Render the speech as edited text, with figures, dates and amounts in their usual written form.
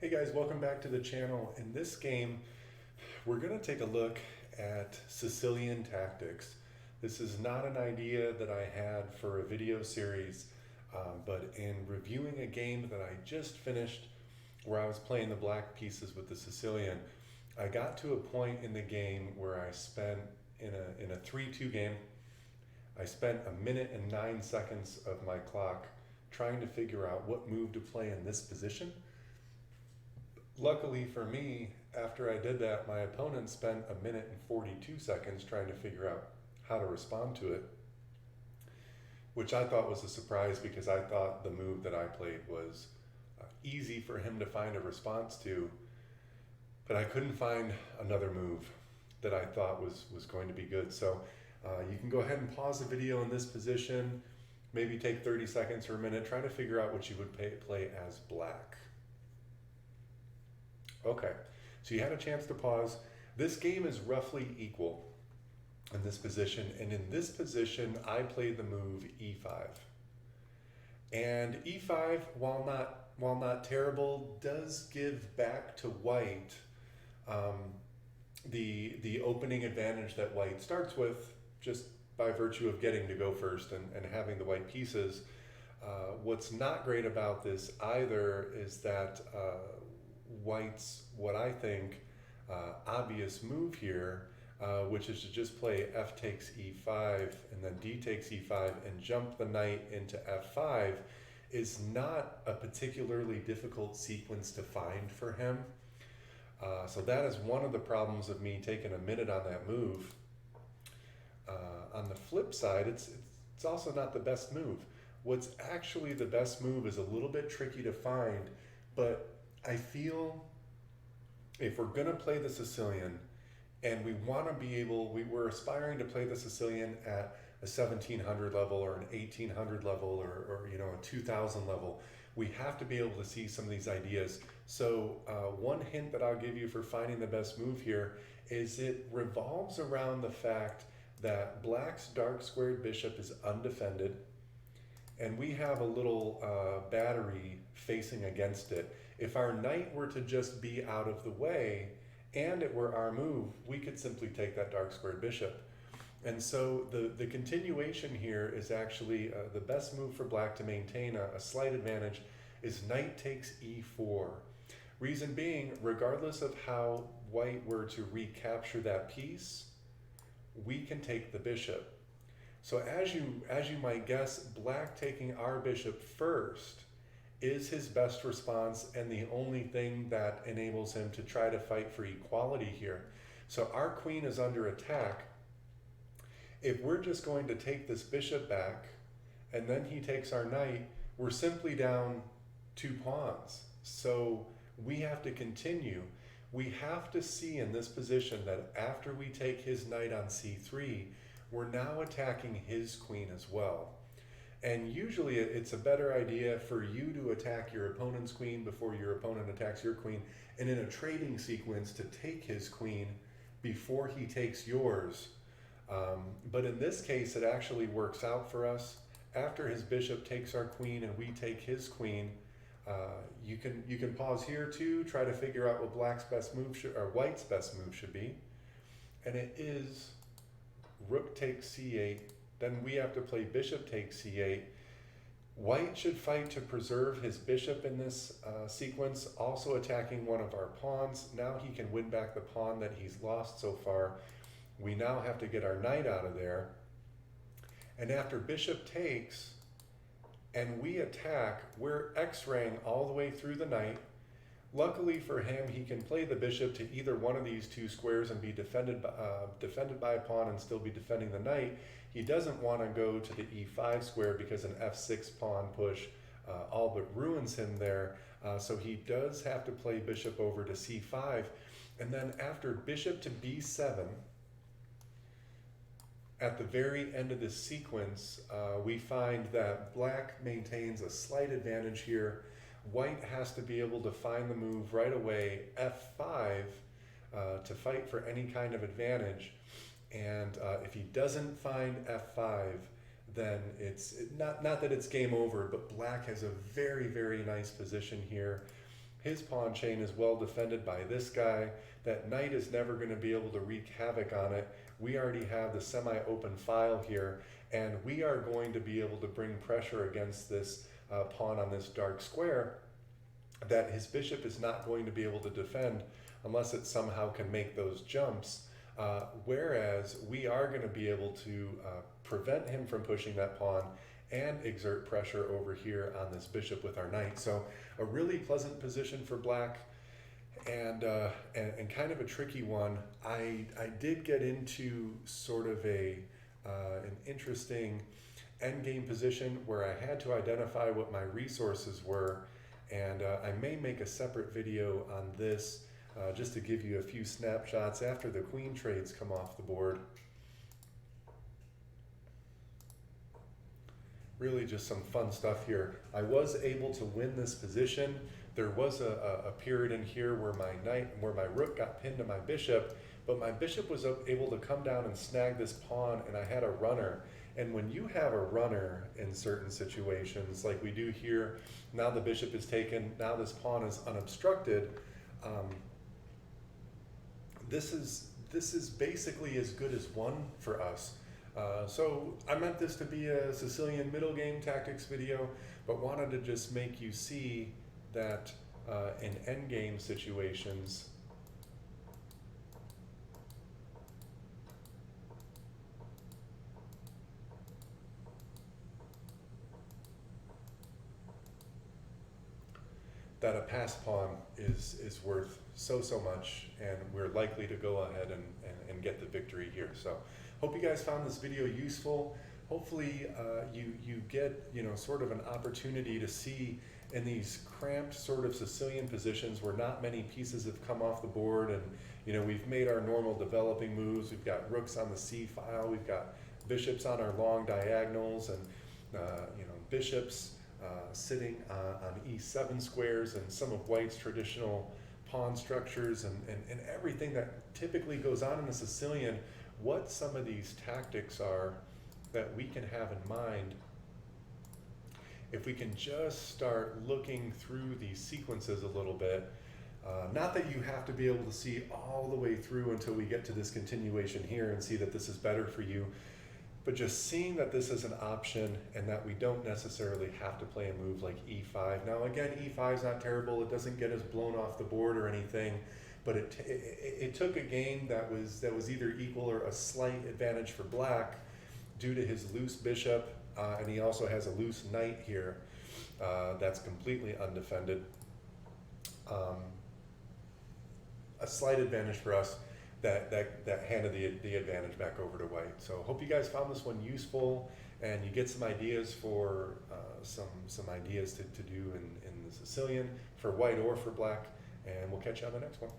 Hey guys, welcome back to the channel. In this game, we're going to take a look at Sicilian tactics. This is not an idea that I had for a video series, but in reviewing a game that I just finished where I was playing the black pieces with the Sicilian, I got to a point in the game where I spent, in a 3-2 game, I spent 1 minute and 9 seconds of my clock trying to figure out what move to play in this position. Luckily for me, after I did that, my opponent spent 1 minute and 42 seconds trying to figure out how to respond to it, which I thought was a surprise because I thought the move that I played was easy for him to find a response to, but I couldn't find another move that I thought was going to be good. So you can go ahead and pause the video in this position, maybe take 30 seconds or a minute, try to figure out what you would play as black. Okay, so you had a chance to pause. This game is roughly equal in this position, and in this position, I played the move e5. And e5, while not terrible, does give back to white the opening advantage that white starts with, just by virtue of getting to go first and having the white pieces. What's not great about this either is that white's, what I think, obvious move here, which is to just play f takes e5 and then d takes e5 and jump the knight into f5, is not a particularly difficult sequence to find for him. So that is one of the problems of me taking a minute on that move. On the flip side, it's also not the best move. What's actually the best move is a little bit tricky to find, but I feel if we're going to play the Sicilian and we want to be able, we're aspiring to play the Sicilian at a 1700 level or an 1800 level or a 2000 level, we have to be able to see some of these ideas. So one hint that I'll give you for finding the best move here is it revolves around the fact that black's dark squared bishop is undefended, and we have a little battery facing against it. If our knight were to just be out of the way and it were our move, we could simply take that dark squared bishop. And so the continuation here is actually the best move for black to maintain a slight advantage is knight takes e4. Reason being, regardless of how white were to recapture that piece, we can take the bishop. So as you might guess, black taking our bishop first is his best response and the only thing that enables him to try to fight for equality here. So our queen is under attack. If we're just going to take this bishop back and then he takes our knight, we're simply down 2 pawns. So we have to continue. We have to see in this position that after we take his knight on c3, we're now attacking his queen as well. And usually it's a better idea for you to attack your opponent's queen before your opponent attacks your queen, and in a trading sequence to take his queen before he takes yours. But in this case, it actually works out for us. After his bishop takes our queen and we take his queen, you can pause here too, try to figure out what black's best move or white's best move should be. And it is rook takes c8, then we have to play bishop takes c8. White should fight to preserve his bishop in this sequence, also attacking one of our pawns. Now he can win back the pawn that he's lost so far. We now have to get our knight out of there. And after bishop takes, and we attack, we're x-raying all the way through the knight. Luckily for him, he can play the bishop to either one of these 2 squares and be defended by a pawn and still be defending the knight. He doesn't want to go to the e5 square because an f6 pawn push all but ruins him there. So he does have to play bishop over to c5. And then after bishop to b7, at the very end of this sequence, we find that black maintains a slight advantage here. White has to be able to find the move right away, f5, to fight for any kind of advantage. And if he doesn't find f5, then it's not that it's game over, but black has a very, very nice position here. His pawn chain is well defended by this guy. That knight is never going to be able to wreak havoc on it. We already have the semi-open file here, and we are going to be able to bring pressure against this pawn on this dark square that his bishop is not going to be able to defend unless it somehow can make those jumps. Whereas we are going to be able to prevent him from pushing that pawn and exert pressure over here on this bishop with our knight. So a really pleasant position for black, and kind of a tricky one. I did get into sort of an interesting endgame position where I had to identify what my resources were, and I may make a separate video on this just to give you a few snapshots after the queen trades come off the board. Really just some fun stuff here. I was able to win this position. There was a period in here where my rook got pinned to my bishop, but my bishop was able to come down and snag this pawn, and I had a runner. And when you have a runner in certain situations, like we do here, now the bishop is taken, now this pawn is unobstructed, this is basically as good as one for us. So I meant this to be a Sicilian middle game tactics video, but wanted to just make you see that in endgame situations, that a passed pawn is worth so much, and we're likely to go ahead and get the victory here. So hope you guys found this video useful. Hopefully you get sort of an opportunity to see in these cramped sort of Sicilian positions where not many pieces have come off the board, and we've made our normal developing moves. We've got rooks on the C file, we've got bishops on our long diagonals, and bishops sitting on E7 squares, and some of white's traditional pawn structures, and everything that typically goes on in the Sicilian. What some of these tactics are that we can have in mind if we can just start looking through these sequences a little bit. Not that you have to be able to see all the way through until we get to this continuation here and see that this is better for you, but just seeing that this is an option and that we don't necessarily have to play a move like E5. Now again, E5 is not terrible. It doesn't get us blown off the board or anything, but it took a game that was either equal or a slight advantage for black due to his loose bishop, and he also has a loose knight here that's completely undefended. A slight advantage for us that handed the advantage back over to white. So hope you guys found this one useful, and you get some ideas for some ideas to do in the Sicilian for white or for black, and we'll catch you on the next one.